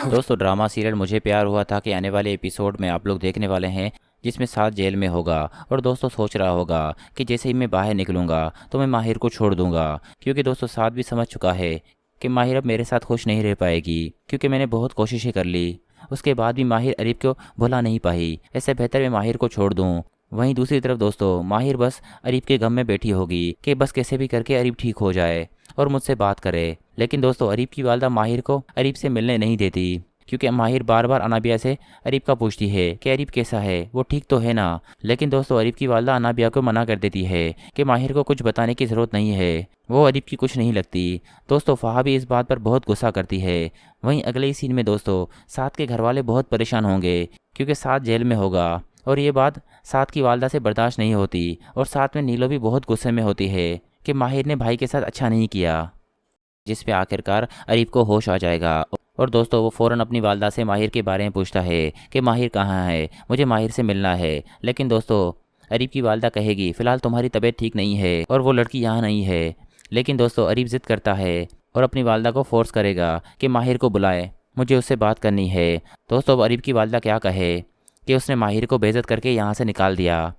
दोस्तों drama serial मुझे प्यार हुआ था कि आने वाले एपिसोड में आप लोग देखने वाले हैं जिसमें साथ जेल में होगा। और दोस्तों सोच रहा होगा कि जैसे ही मैं बाहर निकलूंगा तो मैं माहिर को छोड़ दूंगा, क्योंकि दोस्तों साथ भी समझ चुका है कि माहिर अब मेरे साथ खुश नहीं रह पाएगी, क्योंकि मैंने बहुत कोशिशें कर ली। उसके बाद भी माहिर अरीब को भुला नहीं पाई। इससे बेहतर मैं माहिर को छोड़ दूँ। वहीं दूसरी तरफ दोस्तों माहिर बस अरीब के गम में बैठी होगी कि बस कैसे भी करके अरीब ठीक हो जाए और मुझसे बात करे। लेकिन दोस्तों अरीब की वालदा माहिर को अरीब से मिलने नहीं देती, क्योंकि माहिर बार बार अनाबिया से अरीब का पूछती है कि अरीब कैसा है, वो ठीक तो है ना। लेकिन दोस्तों अरीब की वालदा अनाबिया को मना कर देती है कि माहिर को कुछ बताने की ज़रूरत नहीं है, वो अरीब की कुछ नहीं लगती। दोस्तों फ़हा भी इस बात पर बहुत गुस्सा करती है। वहीं अगले ही सीन में दोस्तों साद के घर वाले बहुत परेशान होंगे, क्योंकि साद जेल में होगा और ये बात साद की वालदा से बर्दाश्त नहीं होती। और साथ में नीलो भी बहुत गुस्से में होती है कि माहिर ने भाई के साथ अच्छा नहीं किया, जिस पे आखिरकार अरीब को होश आ जाएगा। और दोस्तों वो फ़ौरन अपनी वालदा से माहिर के बारे में पूछता है कि माहिर कहाँ है, मुझे माहिर से मिलना है। लेकिन दोस्तों अरीब की वालदा कहेगी फ़िलहाल तुम्हारी तबीयत ठीक नहीं है और वो लड़की यहाँ नहीं है। लेकिन दोस्तों अरीब ज़िद करता है और अपनी वालदा को फोर्स करेगा कि माहिर को बुलाए, मुझे उससे बात करनी है। दोस्तों अब अरीब की वालदा क्या कहे कि उसने माहिर को बेइज्जत करके यहाँ से निकाल दिया।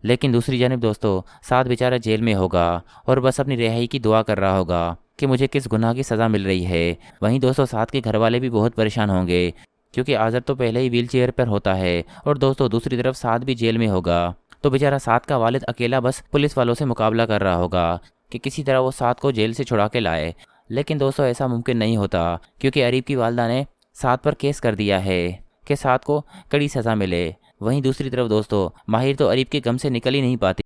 लेकिन दूसरी जानब दोस्तों साद बेचारा जेल में होगा और बस अपनी रिहाई की दुआ कर रहा होगा कि मुझे किस गुनाह की सज़ा मिल रही है। वहीं दोस्तों साद के घर वाले भी बहुत परेशान होंगे, क्योंकि आज़र तो पहले ही व्हील चेयर पर होता है और दोस्तों दूसरी तरफ साद भी जेल में होगा। तो बेचारा साद का वालिद अकेला बस पुलिस वालों से मुकाबला कर रहा होगा कि किसी तरह वो साद को जेल से छुड़ा के लाए। लेकिन दोस्तों ऐसा मुमकिन नहीं होता, क्योंकि अरीब की वालदा ने साद पर केस कर दिया है कि साद को कड़ी सज़ा मिले। वहीं दूसरी तरफ दोस्तों माहिर तो अरीब के गम से निकल ही नहीं पाती।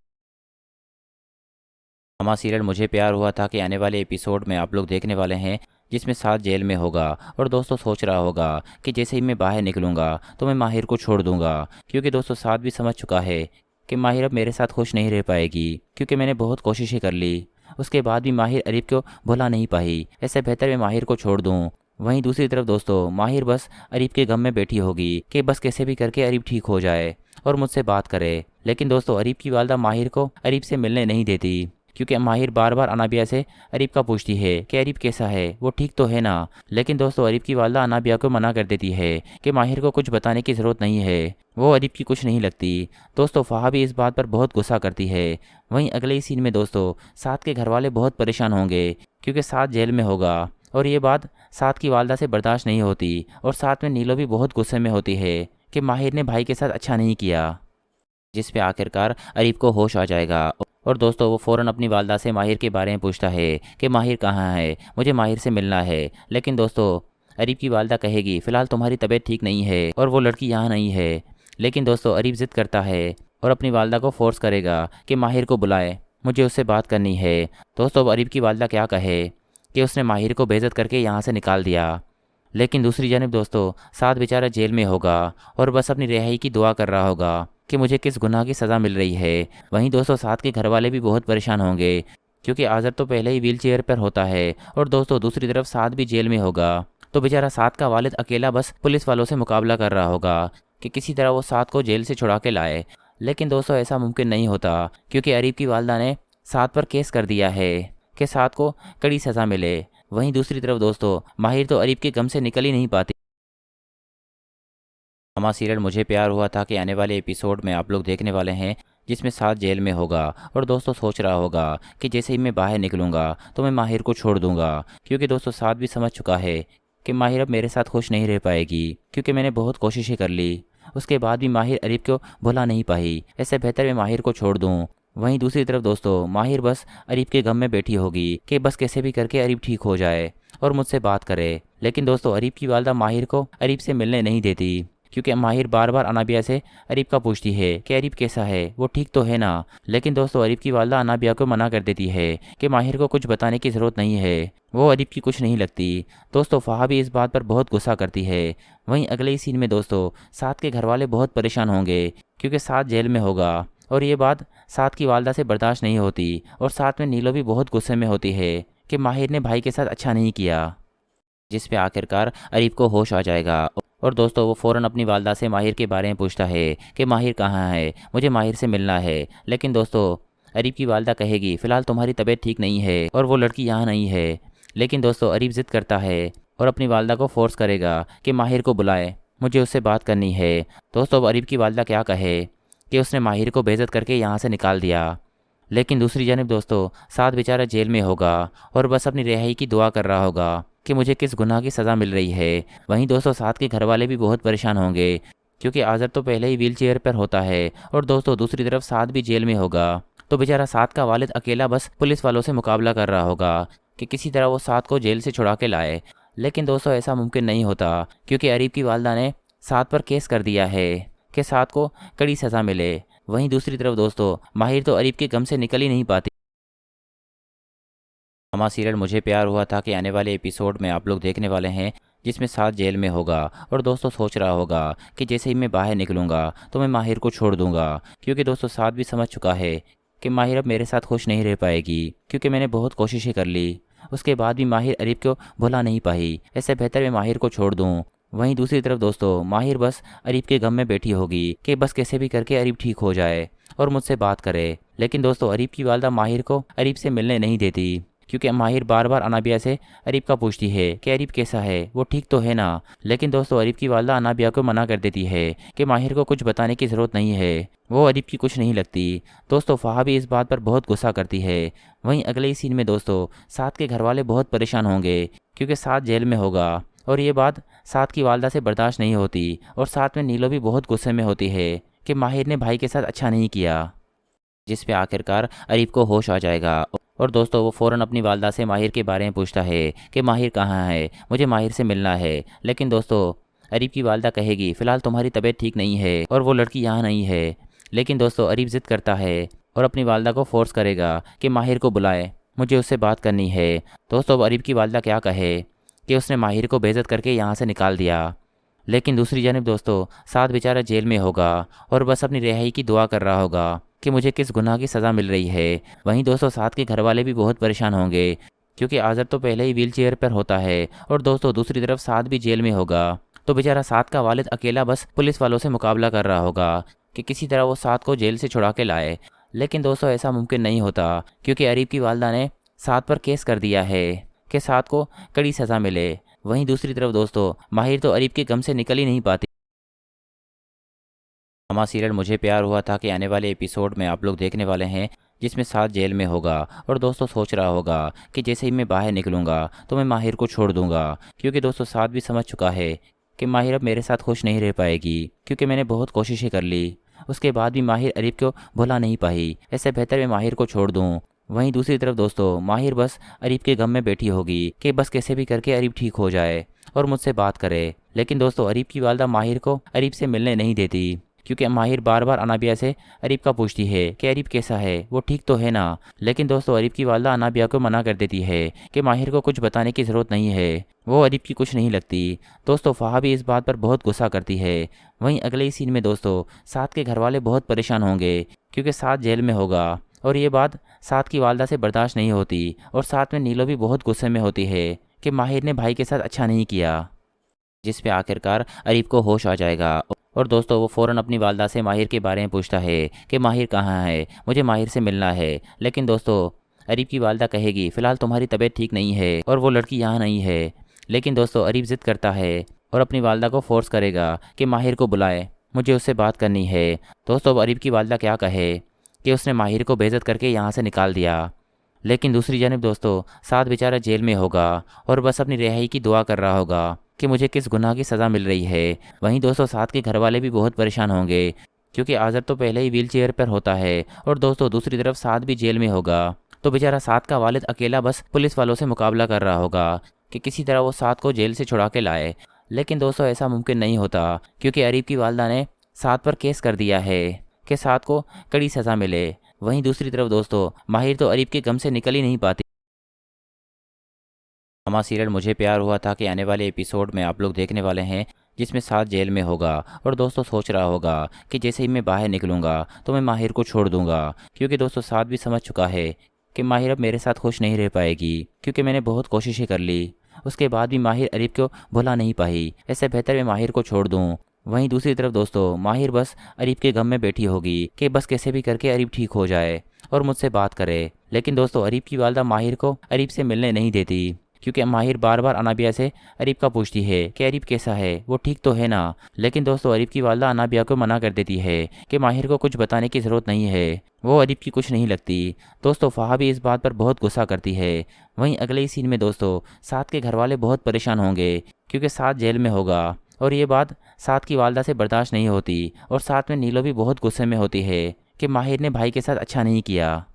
ड्रामा सीरियल मुझे प्यार हुआ था कि आने वाले एपिसोड में आप लोग देखने वाले हैं जिसमें साथ जेल में होगा। और दोस्तों सोच रहा होगा कि जैसे ही मैं बाहर निकलूंगा तो मैं माहिर को छोड़ दूंगा, क्योंकि दोस्तों साथ भी समझ चुका है कि माहिर अब मेरे साथ खुश नहीं रह पाएगी, क्योंकि मैंने बहुत कोशिशें कर ली। उसके बाद भी माहिर अरीब को भुला नहीं पाई। इससे बेहतर मैं माहिर को छोड़ दूँ। वहीं दूसरी तरफ दोस्तों माहिर बस अरीब के गम में बैठी होगी कि बस कैसे भी करके अरीब ठीक हो जाए और मुझसे बात करे। लेकिन दोस्तों अरीब की वालदा माहिर को अरीब से मिलने नहीं देती, क्योंकि माहिर बार बार अनाबिया से अरीब का पूछती है कि अरीब कैसा है, वो ठीक तो है ना। लेकिन दोस्तों अरीब की वालदा अनाबिया को मना कर देती है कि माहिर को कुछ बताने की ज़रूरत नहीं है, वो अरीब की कुछ नहीं लगती। दोस्तों फ़हा भी इस बात पर बहुत गुस्सा करती है। वहीं अगले ही सीन में दोस्तों साद के घर वाले बहुत परेशान होंगे, क्योंकि साद जेल में होगा और ये बात साद की वालदा से बर्दाश्त नहीं होती। और साथ में नीलो भी बहुत गुस्से में होती है कि माहिर ने भाई के साथ अच्छा नहीं किया, जिस पे आखिरकार अरीब को होश आ जाएगा। और दोस्तों वो फ़ौरन अपनी वालदा से माहिर के बारे में पूछता है कि माहिर कहाँ है, मुझे माहिर से मिलना है। लेकिन दोस्तों अरीब की वालदा कहेगी फ़िलहाल तुम्हारी तबीयत ठीक नहीं है और वो लड़की यहाँ नहीं है। लेकिन दोस्तों अरीब ज़िद करता है और अपनी वालदा को फोर्स करेगा कि माहिर को बुलाए, मुझे उससे बात करनी है। दोस्तों अब अरीब की वालदा क्या कहे कि उसने माहिर को बेइज्जत करके यहाँ से निकाल दिया। लेकिन दूसरी जानब दोस्तों साद बेचारा जेल में होगा और बस अपनी रिहाई की दुआ कर रहा होगा कि मुझे किस गुनाह की सज़ा मिल रही है। वहीं दोस्तों साद के घर वाले भी बहुत परेशान होंगे, क्योंकि आज़र तो पहले ही व्हील चेयर पर होता है और दोस्तों दूसरी तरफ साद भी जेल में होगा। तो बेचारा साद का वालिद अकेला बस पुलिस वालों से मुकाबला कर रहा होगा कि किसी तरह वो साद को जेल से छुड़ा के लाए। लेकिन दोस्तों ऐसा मुमकिन नहीं होता, क्योंकि अरीब की वालदा ने साद पर केस कर दिया है कि साद को कड़ी सज़ा मिले। वहीं दूसरी तरफ दोस्तों माहिर तो अरीब के गम से निकल ही नहीं पाती। ड्रामा सीरियल मुझे प्यार हुआ था कि आने वाले एपिसोड में आप लोग देखने वाले हैं जिसमें साथ जेल में होगा। और दोस्तों सोच रहा होगा कि जैसे ही मैं बाहर निकलूंगा तो मैं माहिर को छोड़ दूंगा, क्योंकि दोस्तों साथ भी समझ चुका है कि माहिर अब मेरे साथ खुश नहीं रह पाएगी, क्योंकि मैंने बहुत कोशिशें कर ली। उसके बाद भी माहिर अरीब को भुला नहीं पाई। इससे बेहतर मैं माहिर को छोड़ दूँ। वहीं दूसरी तरफ दोस्तों माहिर बस अरीब के गम में बैठी होगी कि बस कैसे भी करके अरीब ठीक हो जाए और मुझसे बात करे। लेकिन दोस्तों अरीब की वालदा माहिर को अरीब से मिलने नहीं देती, क्योंकि माहिर बार बार अनाबिया से अरीब का पूछती है कि अरीब कैसा है, वो ठीक तो है ना। लेकिन दोस्तों अरीब की वालदा अनाबिया को मना कर देती है कि माहिर को कुछ बताने की ज़रूरत नहीं है, वो अरीब की कुछ नहीं लगती। दोस्तों फ़हा भी इस बात पर बहुत गुस्सा करती है। वहीं अगले ही सीन में दोस्तों साद के घर वाले बहुत परेशान होंगे, क्योंकि साद जेल में होगा और ये बात साद की वालदा से बर्दाश्त नहीं होती। और साथ में नीलो भी बहुत गुस्से में होती है कि माहिर ने भाई के साथ अच्छा नहीं किया, जिस पे आखिरकार अरीब को होश आ जाएगा। और दोस्तों वो फ़ौरन अपनी वालदा से माहिर के बारे में पूछता है कि माहिर कहाँ है, मुझे माहिर से मिलना है। लेकिन दोस्तों अरीब की वालदा कहेगी फ़िलहाल तुम्हारी तबीयत ठीक नहीं है और वो लड़की यहाँ नहीं है। लेकिन दोस्तों अरीब ज़िद करता है और अपनी वालदा को फोर्स करेगा कि माहिर को बुलाए, मुझे उससे बात करनी है। दोस्तों अब अरीब की वालदा क्या कहे कि उसने माहिर को बेइज्जत करके यहाँ से निकाल दिया, लेकिन दूसरी जानब दोस्तों साद बेचारा जेल में होगा और बस अपनी रिहाई की दुआ कर रहा होगा कि मुझे किस गुनाह की सज़ा मिल रही है। वहीं दोस्तों साद के घर वाले भी बहुत परेशान होंगे क्योंकि आज़र तो पहले ही व्हील चेयर पर होता है और दोस्तों दूसरी तरफ साद भी जेल में होगा। तो बेचारा साद का वालिद अकेला बस पुलिस वालों से मुकाबला कर रहा होगा कि किसी तरह वो साद को जेल से छुड़ा के लाए, लेकिन दोस्तों ऐसा मुमकिन नहीं होता क्योंकि अरीब की वालदा ने साद पर केस कर दिया है कि साद को कड़ी सज़ा मिले। वहीं दूसरी तरफ दोस्तों माहिर तो अरीब के गम से निकल ही नहीं पाती। हमारा सीरियल मुझे प्यार हुआ था कि आने वाले एपिसोड में आप लोग देखने वाले हैं जिसमें साद जेल में होगा और दोस्तों सोच रहा होगा कि जैसे ही मैं बाहर निकलूंगा तो मैं माहिर को छोड़ दूंगा, क्योंकि दोस्तों साद भी समझ चुका है कि माहिर अब मेरे साथ खुश नहीं रह पाएगी क्योंकि मैंने बहुत कोशिशें कर ली, उसके बाद भी माहिर अरीब को भुला नहीं पाई। इससे बेहतर मैं माहिर को छोड़ दूँ। वहीं दूसरी तरफ दोस्तों माहिर बस अरीब के गम में बैठी होगी कि बस कैसे भी करके अरीब ठीक हो जाए और मुझसे बात करे। लेकिन दोस्तों अरीब की वालदा माहिर को अरीब से मिलने नहीं देती क्योंकि माहिर बार बार अनाबिया से अरीब का पूछती है कि अरीब कैसा है, वो ठीक तो है ना। लेकिन दोस्तों अरीब की वालदा अनाबिया को मना कर देती है कि माहिर को कुछ बताने की ज़रूरत नहीं है, वो अरीब की कुछ नहीं लगती। दोस्तों फ़हा भी इस बात पर बहुत गुस्सा करती है। वहीं अगले ही सीन में दोस्तों साद के घर वाले बहुत परेशान होंगे क्योंकि साद जेल में होगा और ये बात साद की वालदा से बर्दाश्त नहीं होती और साथ में नीलो भी बहुत गुस्से में होती है कि माहिर ने भाई के साथ अच्छा नहीं किया, जिस पे आखिरकार अरीब को होश आ जाएगा और दोस्तों वो फ़ौरन अपनी वालदा से माहिर के बारे में पूछता है कि माहिर कहाँ है, मुझे माहिर से मिलना है। लेकिन दोस्तों अरीब की वालदा कहेगी फ़िलहाल तुम्हारी तबीयत ठीक नहीं है और वो लड़की यहाँ नहीं है। लेकिन दोस्तों अरीब ज़िद करता है और अपनी वालदा को फोर्स करेगा कि माहिर को बुलाए, मुझे उससे बात करनी है। दोस्तों अब अरीब की वालदा क्या कहे कि उसने माहिर को बेइज्जत करके यहाँ से निकाल दिया, लेकिन दूसरी जानब दोस्तों साद बेचारा जेल में होगा और बस अपनी रिहाई की दुआ कर रहा होगा कि मुझे किस गुनाह की सज़ा मिल रही है। वहीं दोस्तों साद के घर वाले भी बहुत परेशान होंगे क्योंकि आज़र तो पहले ही व्हील चेयर पर होता है और दोस्तों दूसरी तरफ साद भी जेल में होगा। तो बेचारा साद का वालिद अकेला बस पुलिस वालों से मुकाबला कर रहा होगा कि किसी तरह वो साद को जेल से छुड़ा के लाए, लेकिन दोस्तों ऐसा मुमकिन नहीं होता क्योंकि अरीब की वालदा ने साद पर केस कर दिया है कि साद को कड़ी सज़ा मिले। वहीं दूसरी तरफ दोस्तों माहिर तो अरीब के गम से निकल ही नहीं पाती। हमारा सीरियल मुझे प्यार हुआ था कि आने वाले एपिसोड में आप लोग देखने वाले हैं जिसमें साद जेल में होगा और दोस्तों सोच रहा होगा कि जैसे ही मैं बाहर निकलूंगा तो मैं माहिर को छोड़ दूंगा, क्योंकि दोस्तों साद भी समझ चुका है कि माहिर अब मेरे साथ खुश नहीं रह पाएगी क्योंकि मैंने बहुत कोशिशें कर ली, उसके बाद भी माहिर अरीब को भुला नहीं पाई। इससे बेहतर मैं माहिर को छोड़ दूँ। वहीं दूसरी तरफ दोस्तों माहिर बस अरीब के गम में बैठी होगी कि बस कैसे भी करके अरीब ठीक हो जाए और मुझसे बात करे। लेकिन दोस्तों अरीब की वालदा माहिर को अरीब से मिलने नहीं देती क्योंकि माहिर बार बार अनाबिया से अरीब का पूछती है कि अरीब कैसा है, वो ठीक तो है ना। लेकिन दोस्तों अरीब की वालदा अनाबिया को मना कर देती है कि माहिर को कुछ बताने की ज़रूरत नहीं है, वो अरीब की कुछ नहीं लगती। दोस्तों फ़हा भी इस बात पर बहुत गुस्सा करती है। वहीं अगले ही सीन में दोस्तों साद के घर वाले बहुत परेशान होंगे क्योंकि साद जेल में होगा और ये बात साद की वालदा से बर्दाश्त नहीं होती और साथ में नीलो भी बहुत गुस्से में होती है कि माहिर ने भाई के साथ अच्छा नहीं किया, जिस पे आखिरकार अरीब को होश आ जाएगा और दोस्तों वो फ़ौरन अपनी वालदा से माहिर के बारे में पूछता है कि माहिर कहाँ है, मुझे माहिर से मिलना है। लेकिन दोस्तों अरीब की वालदा कहेगी फ़िलहाल तुम्हारी तबीयत ठीक नहीं है और वो लड़की यहाँ नहीं है। लेकिन दोस्तों अरीब ज़िद करता है और अपनी वालदा को फोर्स करेगा कि माहिर को बुलाए, मुझे उससे बात करनी है। दोस्तों अब अरीब की वालदा क्या कहे कि उसने माहिर को बेइज्जत करके यहाँ से निकाल दिया, लेकिन दूसरी जानब दोस्तों साद बेचारा जेल में होगा और बस अपनी रिहाई की दुआ कर रहा होगा कि मुझे किस गुनाह की सज़ा मिल रही है। वहीं दोस्तों साद के घर वाले भी बहुत परेशान होंगे क्योंकि आज़र तो पहले ही व्हील चेयर पर होता है और दोस्तों दूसरी तरफ साद भी जेल में होगा। तो बेचारा साद का वालिद अकेला बस पुलिस वालों से मुकाबला कर रहा होगा कि किसी तरह वो साद को जेल से छुड़ा के लाए, लेकिन दोस्तों ऐसा मुमकिन नहीं होता क्योंकि अरीब की वालदा ने साद पर केस कर दिया है कि साद को कड़ी सज़ा मिले। वहीं दूसरी तरफ दोस्तों माहिर तो अरीब के गम से निकल ही नहीं पाती। हमारा सीरियल मुझे प्यार हुआ था कि आने वाले एपिसोड में आप लोग देखने वाले हैं जिसमें साद जेल में होगा और दोस्तों सोच रहा होगा कि जैसे ही मैं बाहर निकलूंगा तो मैं माहिर को छोड़ दूंगा, क्योंकि दोस्तों साद भी समझ चुका है कि माहिर अब मेरे साथ खुश नहीं रह पाएगी क्योंकि मैंने बहुत कोशिशें कर ली, उसके बाद भी माहिर अरीब को भुला नहीं पाई। इससे बेहतर मैं माहिर को छोड़ दूँ। वहीं दूसरी तरफ दोस्तों माहिर बस अरीब के गम में बैठी होगी कि बस कैसे भी करके अरीब ठीक हो जाए और मुझसे बात करे। लेकिन दोस्तों अरीब की वालदा माहिर को अरीब से मिलने नहीं देती क्योंकि माहिर बार बार अनाबिया से अरीब का पूछती है कि अरीब कैसा है, वो ठीक तो है ना। लेकिन दोस्तों अरीब की वालदा अनाबिया को मना कर देती है कि माहिर को कुछ बताने की ज़रूरत नहीं है, वो अरीब की कुछ नहीं लगती। दोस्तों फ़हा भी इस बात पर बहुत गुस्सा करती है। वहीं अगले ही सीन में दोस्तों साद के घर वाले बहुत परेशान होंगे क्योंकि साद जेल में होगा और ये बात साद की वालदा से बर्दाश्त नहीं होती। और साथ में नीलो भी बहुत गुस्से में होती है कि माहिर ने भाई के साथ अच्छा नहीं किया,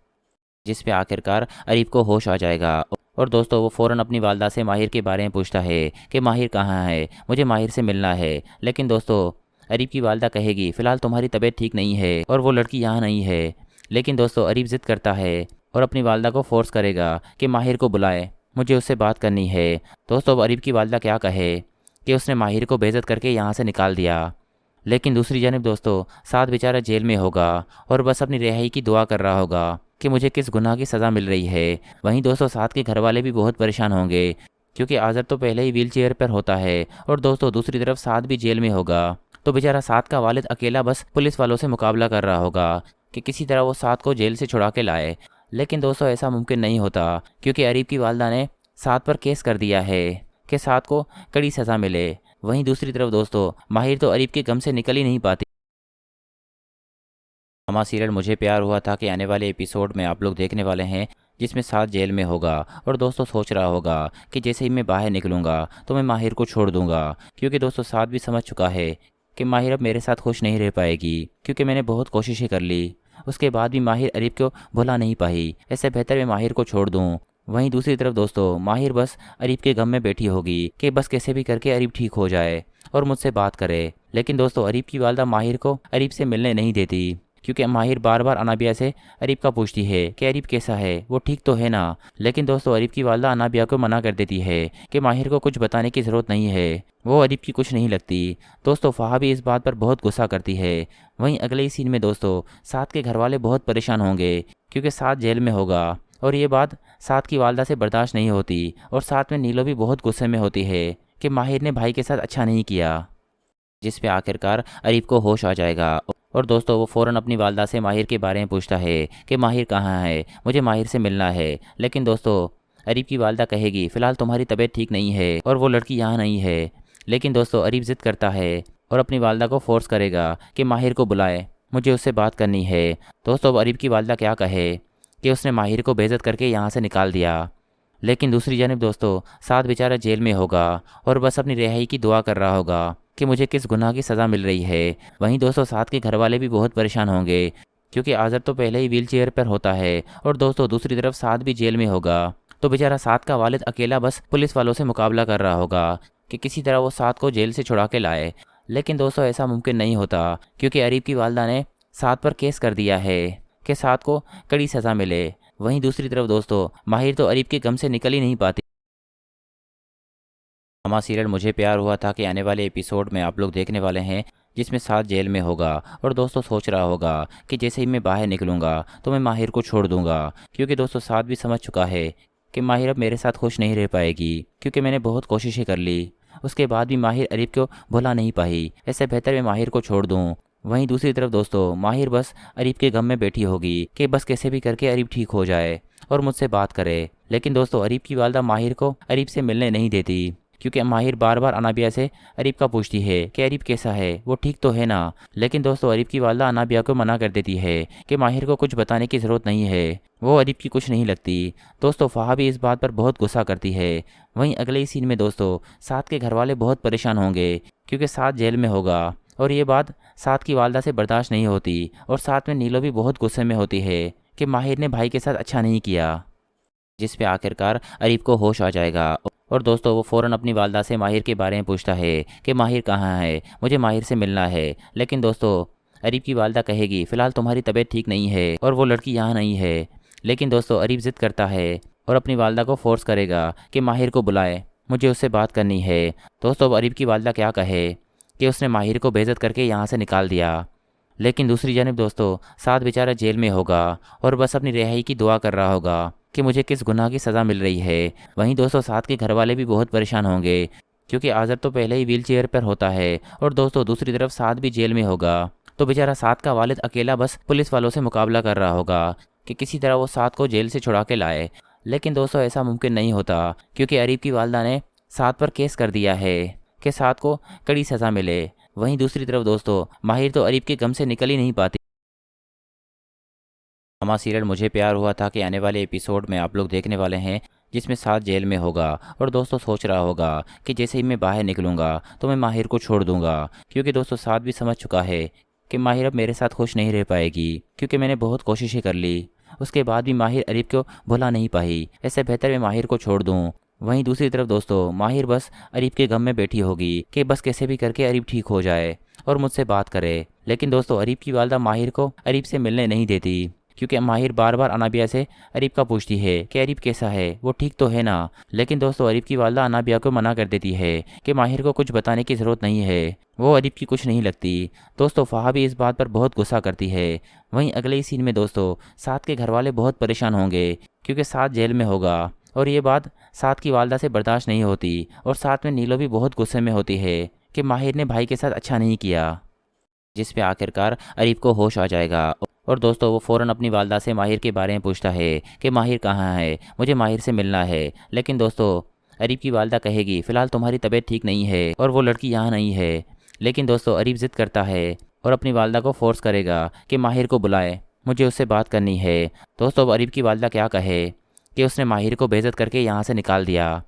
जिस पे आखिरकार अरीब को होश आ जाएगा। और दोस्तों वो फ़ौरन अपनी वालदा से माहिर के बारे में पूछता है कि माहिर कहाँ है, मुझे माहिर से मिलना है। लेकिन दोस्तों अरीब की वालदा कहेगी फ़िलहाल तुम्हारी तबीयत ठीक नहीं है और वो लड़की यहाँ नहीं है। लेकिन दोस्तों अरीब ज़िद करता है और अपनी वालदा को फोर्स करेगा कि माहिर को बुलाए, मुझे उससे बात करनी है। दोस्तों अब अरीब की वालदा क्या कहे कि उसने माहिर को बेइज्जत करके यहाँ से निकाल दिया। लेकिन दूसरी जानब दोस्तों साद बेचारा जेल में होगा और बस अपनी रिहाई की दुआ कर रहा होगा कि मुझे किस गुनाह की सज़ा मिल रही है। वहीं दोस्तों साद के घर वाले भी बहुत परेशान होंगे क्योंकि आज़र तो पहले ही व्हील चेयर पर होता है और दोस्तों दूसरी तरफ साद भी जेल में होगा। तो बेचारा साद का वालिद अकेला बस पुलिस वालों से मुकाबला कर रहा होगा कि किसी तरह वो साद को जेल से छुड़ा के लाए। लेकिन दोस्तों ऐसा मुमकिन नहीं होता क्योंकि अरीब की वालदा ने साद पर केस कर दिया है कि साद को कड़ी सज़ा मिले। वहीं दूसरी तरफ दोस्तों माहिर तो अरीब के गम से निकल ही नहीं पाती। हमारा सीरियल मुझे प्यार हुआ था कि आने वाले एपिसोड में आप लोग देखने वाले हैं जिसमें साद जेल में होगा और दोस्तों सोच रहा होगा कि जैसे ही मैं बाहर निकलूंगा तो मैं माहिर को छोड़ दूंगा, क्योंकि दोस्तों साद भी समझ चुका है कि माहिर अब मेरे साथ खुश नहीं रह पाएगी क्योंकि मैंने बहुत कोशिशें कर ली, उसके बाद भी माहिर अरीब को भुला नहीं पाई। इससे बेहतर मैं माहिर को छोड़ दूँ। वहीं दूसरी तरफ दोस्तों माहिर बस अरीब के गम में बैठी होगी कि बस कैसे भी करके अरीब ठीक हो जाए और मुझसे बात करे। लेकिन दोस्तों अरीब की वालदा माहिर को अरीब से मिलने नहीं देती क्योंकि माहिर बार बार अनाबिया से अरीब का पूछती है कि अरीब कैसा है, वो ठीक तो है ना। लेकिन दोस्तों अरीब की वालदा अनाबिया को मना कर देती है कि माहिर को कुछ बताने की ज़रूरत नहीं है, वो अरीब की कुछ नहीं लगती। दोस्तों फ़हा भी इस बात पर बहुत गुस्सा करती है। वहीं अगले ही सीन में दोस्तों साद के घर वाले बहुत परेशान होंगे क्योंकि साद जेल में होगा और ये बात साद की वालदा से बर्दाश्त नहीं होती। और साथ में नीलो भी बहुत गुस्से में होती है कि माहिर ने भाई के साथ अच्छा नहीं किया, जिस पे आखिरकार अरीब को होश आ जाएगा। और दोस्तों वो फ़ौरन अपनी वालदा से माहिर के बारे में पूछता है कि माहिर कहाँ है, मुझे माहिर से मिलना है। लेकिन दोस्तों अरीब की वालदा कहेगी फ़िलहाल तुम्हारी तबीयत ठीक नहीं है और वो लड़की यहाँ नहीं है। लेकिन दोस्तों अरीब ज़िद करता है और अपनी वालदा को फोर्स करेगा कि माहिर को बुलाए, मुझे उससे बात करनी है। दोस्तों अब अरीब की वालदा क्या कहे कि उसने माहिर को बेइज्जत करके यहाँ से निकाल दिया। लेकिन दूसरी जानब दोस्तों साद बेचारा जेल में होगा और बस अपनी रिहाई की दुआ कर रहा होगा कि मुझे किस गुनाह की सज़ा मिल रही है। वहीं दोस्तों साद के घर वाले भी बहुत परेशान होंगे क्योंकि आज़र तो पहले ही व्हील चेयर पर होता है और दोस्तों दूसरी तरफ साद भी जेल में होगा। तो बेचारा साद का वालिद अकेला बस पुलिस वालों से मुकाबला कर रहा होगा कि किसी तरह वो साद को जेल से छुड़ा के लाए। लेकिन दोस्तों ऐसा मुमकिन नहीं होता क्योंकि अरीब की वालदा ने साद पर केस कर दिया है कि साद को कड़ी सज़ा मिले। वहीं दूसरी तरफ दोस्तों माहिर तो अरीब के गम से निकल ही नहीं पाती। हमारा सीरियल मुझे प्यार हुआ था कि आने वाले एपिसोड में आप लोग देखने वाले हैं जिसमें साद जेल में होगा और दोस्तों सोच रहा होगा कि जैसे ही मैं बाहर निकलूंगा तो मैं माहिर को छोड़ दूंगा, क्योंकि दोस्तों साद भी समझ चुका है कि माहिर अब मेरे साथ खुश नहीं रह पाएगी क्योंकि मैंने बहुत कोशिशें कर ली, उसके बाद भी माहिर अरीब को भुला नहीं पाई। इससे बेहतर मैं माहिर को छोड़ दूँ। वहीं दूसरी तरफ दोस्तों माहिर बस अरीब के गम में बैठी होगी कि बस कैसे भी करके अरीब ठीक हो जाए और मुझसे बात करे। लेकिन दोस्तों अरीब की वालदा माहिर को अरीब से मिलने नहीं देती क्योंकि माहिर बार बार अनाबिया से अरीब का पूछती है कि अरीब कैसा है, वो ठीक तो है ना। लेकिन दोस्तों अरीब की वालदा अनाबिया को मना कर देती है कि माहिर को कुछ बताने की ज़रूरत नहीं है, वो अरीब की कुछ नहीं लगती। दोस्तों फ़हा भी इस बात पर बहुत गुस्सा करती है। वहीं अगले ही सीन में दोस्तों साद के घर वाले बहुत परेशान होंगे क्योंकि साद जेल में होगा और ये बात साद की वालदा से बर्दाश्त नहीं होती। और साथ में नीलो भी बहुत गुस्से में होती है कि माहिर ने भाई के साथ अच्छा नहीं किया, जिस पे आखिरकार अरीब को होश आ जाएगा। और दोस्तों वो फ़ौरन अपनी वालदा से माहिर के बारे में पूछता है कि माहिर कहाँ है, मुझे माहिर से मिलना है। लेकिन दोस्तों अरीब की वालदा कहेगी फ़िलहाल तुम्हारी तबीयत ठीक नहीं है और वो लड़की यहाँ नहीं है। लेकिन दोस्तों अरीब ज़िद करता है और अपनी वालदा को फोर्स करेगा कि माहिर को बुलाए, मुझे उससे बात करनी है। दोस्तों अब अरीब की वालदा क्या कहे कि उसने माहिर को बेइज्जत करके यहाँ से निकाल दिया। लेकिन दूसरी जानब दोस्तों साद बेचारा जेल में होगा और बस अपनी रिहाई की दुआ कर रहा होगा कि मुझे किस गुनाह की सज़ा मिल रही है। वहीं दोस्तों साद के घर वाले भी बहुत परेशान होंगे क्योंकि आज़र तो पहले ही व्हील चेयर पर होता है और दोस्तों दूसरी तरफ साद भी जेल में होगा। तो बेचारा साद का वालिद अकेला बस पुलिस वालों से मुकाबला कर रहा होगा कि किसी तरह वो साद को जेल से छुड़ा के लाए। लेकिन दोस्तों ऐसा मुमकिन नहीं होता, क्योंकि अरीब की वालदा ने साद पर केस कर दिया है कि साद को कड़ी सज़ा मिले। वहीं दूसरी तरफ दोस्तों माहिर तो अरीब के गम से निकल ही नहीं पाती। हमारा सीरियल मुझे प्यार हुआ था कि आने वाले एपिसोड में आप लोग देखने वाले हैं, जिसमें साद जेल में होगा और दोस्तों सोच रहा होगा कि जैसे ही मैं बाहर निकलूंगा तो मैं माहिर को छोड़ दूंगा, क्योंकि दोस्तों साद भी समझ चुका है कि माहिर अब मेरे साथ खुश नहीं रह पाएगी, क्योंकि मैंने बहुत कोशिशें कर ली। उसके बाद भी माहिर अरीब को भुला नहीं पाई। ऐसे बेहतर मैं माहिर को छोड़ दूँ। वहीं दूसरी तरफ दोस्तों माहिर बस अरीब के गम में बैठी होगी कि बस कैसे भी करके अरीब ठीक हो जाए और मुझसे बात करे। लेकिन दोस्तों अरीब की वालदा माहिर को अरीब से मिलने नहीं देती, क्योंकि माहिर बार बार अनाबिया से अरीब का पूछती है कि अरीब कैसा है, वो ठीक तो है ना। लेकिन दोस्तों अरीब की वालदा अनाबिया को मना कर देती है कि माहिर को कुछ बताने की ज़रूरत नहीं है, वो अरीब की कुछ नहीं लगती। दोस्तों फ़हा भी इस बात पर बहुत गुस्सा करती है। वहीं अगले ही सीन में दोस्तों साद के घर वाले बहुत परेशान होंगे, क्योंकि साद जेल में होगा और ये बात साद की वालदा से बर्दाश्त नहीं होती। और साथ में नीलो भी बहुत गुस्से में होती है कि माहिर ने भाई के साथ अच्छा नहीं किया, जिस पे आखिरकार अरीब को होश आ जाएगा। और दोस्तों वो फ़ौरन अपनी वालदा से माहिर के बारे में पूछता है कि माहिर कहाँ है, मुझे माहिर से मिलना है। लेकिन दोस्तों अरीब की वालदा कहेगी फ़िलहाल तुम्हारी तबीयत ठीक नहीं है और वो लड़की यहाँ नहीं है। लेकिन दोस्तों अरीब ज़िद करता है और अपनी वालदा को फोर्स करेगा कि माहिर को बुलाए, मुझे उससे बात करनी है। दोस्तों अब अरीब की वालदा क्या कहे कि उसने माहिर को बेइज्जत करके यहाँ से निकाल दिया।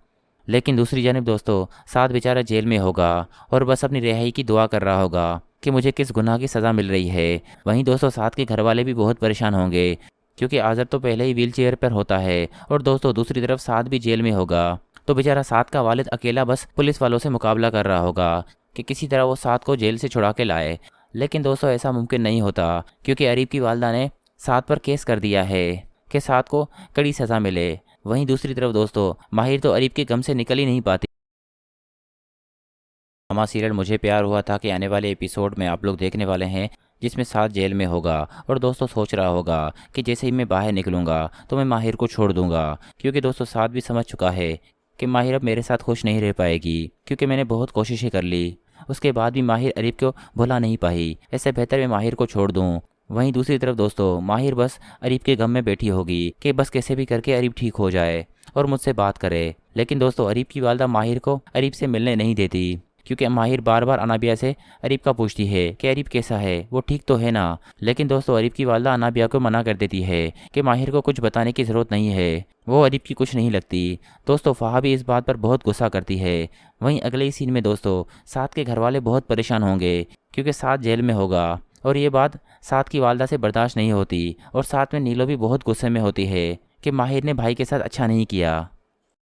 लेकिन दूसरी जानब दोस्तों साद बेचारा जेल में होगा और बस अपनी रिहाई की दुआ कर रहा होगा कि मुझे किस गुनाह की सज़ा मिल रही है। वहीं दोस्तों साद के घर वाले भी बहुत परेशान होंगे, क्योंकि आज़र तो पहले ही व्हील चेयर पर होता है और दोस्तों दूसरी तरफ साद भी जेल में होगा। तो बेचारा साद का वालिद अकेला बस पुलिस वालों से मुकाबला कर रहा होगा कि किसी तरह वो साद को जेल से छुड़ा के लाए। लेकिन दोस्तों ऐसा मुमकिन नहीं होता, क्योंकि अरीब की वालदा ने साद पर केस कर दिया है कि साद को कड़ी सज़ा मिले। वहीं दूसरी तरफ दोस्तों माहिर तो अरीब के गम से निकल ही नहीं पाती। हमारा सीरियल मुझे प्यार हुआ था कि आने वाले एपिसोड में आप लोग देखने वाले हैं, जिसमें साद जेल में होगा और दोस्तों सोच रहा होगा कि जैसे ही मैं बाहर निकलूंगा तो मैं माहिर को छोड़ दूंगा, क्योंकि दोस्तों साद भी समझ चुका है कि माहिर अब मेरे साथ खुश नहीं रह पाएगी, क्योंकि मैंने बहुत कोशिशें कर ली। उसके बाद भी माहिर अरीब को भुला नहीं पाई। ऐसे बेहतर मैं माहिर को छोड़ दूँ। वहीं दूसरी तरफ दोस्तों माहिर बस अरीब के गम में बैठी होगी कि बस कैसे भी करके अरीब ठीक हो जाए और मुझसे बात करे। लेकिन दोस्तों अरीब की वालदा माहिर को अरीब से मिलने नहीं देती, क्योंकि माहिर बार बार अनाबिया से अरीब का पूछती है कि अरीब कैसा है, वो ठीक तो है ना। लेकिन दोस्तों अरीब की वालदा अनाबिया को मना कर देती है कि माहिर को कुछ बताने की ज़रूरत नहीं है, वो अरीब की कुछ नहीं लगती। दोस्तों फ़हा भी इस बात पर बहुत गुस्सा करती है। वहीं अगले ही सीन में दोस्तों साद के घर वाले बहुत परेशान होंगे, क्योंकि साद जेल में होगा और ये बात साद की वालदा से बर्दाश्त नहीं होती। और साथ में नीलो भी बहुत गुस्से में होती है कि माहिर ने भाई के साथ अच्छा नहीं किया,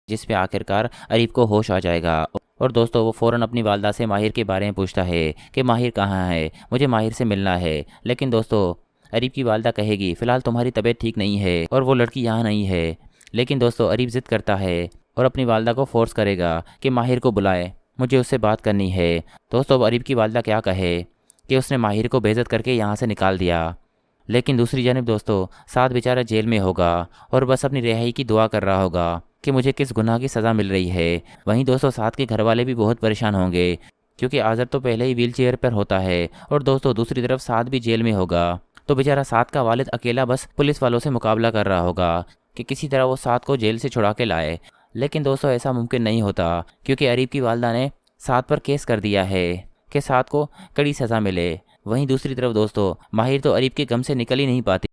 जिस पे आखिरकार अरीब को होश आ जाएगा। और दोस्तों वो फ़ौरन अपनी वालदा से माहिर के बारे में पूछता है कि माहिर कहाँ है, मुझे माहिर से मिलना है। लेकिन दोस्तों अरीब की वालदा कहेगी फ़िलहाल तुम्हारी तबीयत ठीक नहीं है और वो लड़की यहाँ नहीं है। लेकिन दोस्तों अरीब ज़िद करता है और अपनी वालदा को फोर्स करेगा कि माहिर को बुलाए, मुझे उससे बात करनी है। दोस्तों अब अरीब की वालदा क्या कहे कि उसने माहिर को बेइज्जत करके यहाँ से निकाल दिया। लेकिन दूसरी जानब दोस्तों साद बेचारा जेल में होगा और बस अपनी रिहाई की दुआ कर रहा होगा कि मुझे किस गुनाह की सज़ा मिल रही है। वहीं दोस्तों साद के घर वाले भी बहुत परेशान होंगे, क्योंकि आज़र तो पहले ही व्हील चेयर पर होता है और दोस्तों दूसरी तरफ साद भी जेल में होगा। तो बेचारा साद का वालिद अकेला बस पुलिस वालों से मुकाबला कर रहा होगा कि किसी तरह वो साद को जेल से छुड़ा के लाए। लेकिन दोस्तों ऐसा मुमकिन नहीं होता, क्योंकि अरीब की वालदा ने साद पर केस कर दिया है कि साद को कड़ी सज़ा मिले। वहीं दूसरी तरफ दोस्तों माहिर तो अरीब के गम से निकल ही नहीं पाती।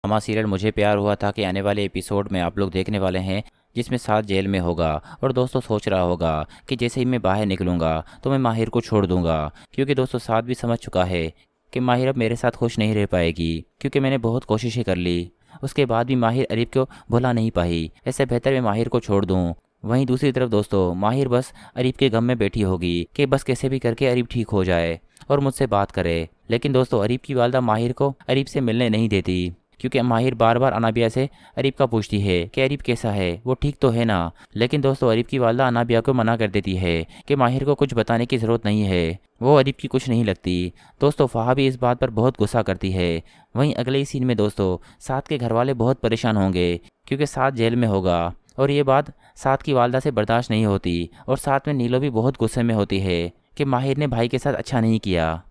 हमारा सीरियल मुझे प्यार हुआ था कि आने वाले एपिसोड में आप लोग देखने वाले हैं, जिसमें साद जेल में होगा और दोस्तों सोच रहा होगा कि जैसे ही मैं बाहर निकलूंगा तो मैं माहिर को छोड़ दूंगा, क्योंकि दोस्तों साद भी समझ चुका है कि माहिर अब मेरे साथ खुश नहीं रह पाएगी, क्योंकि मैंने बहुत कोशिशें कर ली। उसके बाद भी माहिर अरीब को भुला नहीं पाई। ऐसे बेहतर मैं माहिर को छोड़ दूँ। वहीं दूसरी तरफ दोस्तों माहिर बस अरीब के गम में बैठी होगी कि बस कैसे भी करके अरीब ठीक हो जाए और मुझसे बात करे। लेकिन दोस्तों अरीब की वालदा माहिर को अरीब से मिलने नहीं देती, क्योंकि माहिर बार बार अनाबिया से अरीब का पूछती है कि अरीब कैसा है, वो ठीक तो है ना। लेकिन दोस्तों अरीब की वालदा अनाबिया को मना कर देती है कि माहिर को कुछ बताने की ज़रूरत नहीं है, वो अरीब की कुछ नहीं लगती। दोस्तों फ़हा भी इस बात पर बहुत गुस्सा करती है। वहीं अगले ही सीन में दोस्तों साद के घर वाले बहुत परेशान होंगे, क्योंकि साद जेल में होगा और ये बात साद की वालदा से बर्दाश्त नहीं होती। और साथ में नीलो भी बहुत गुस्से में होती है कि माहिर ने भाई के साथ अच्छा नहीं किया,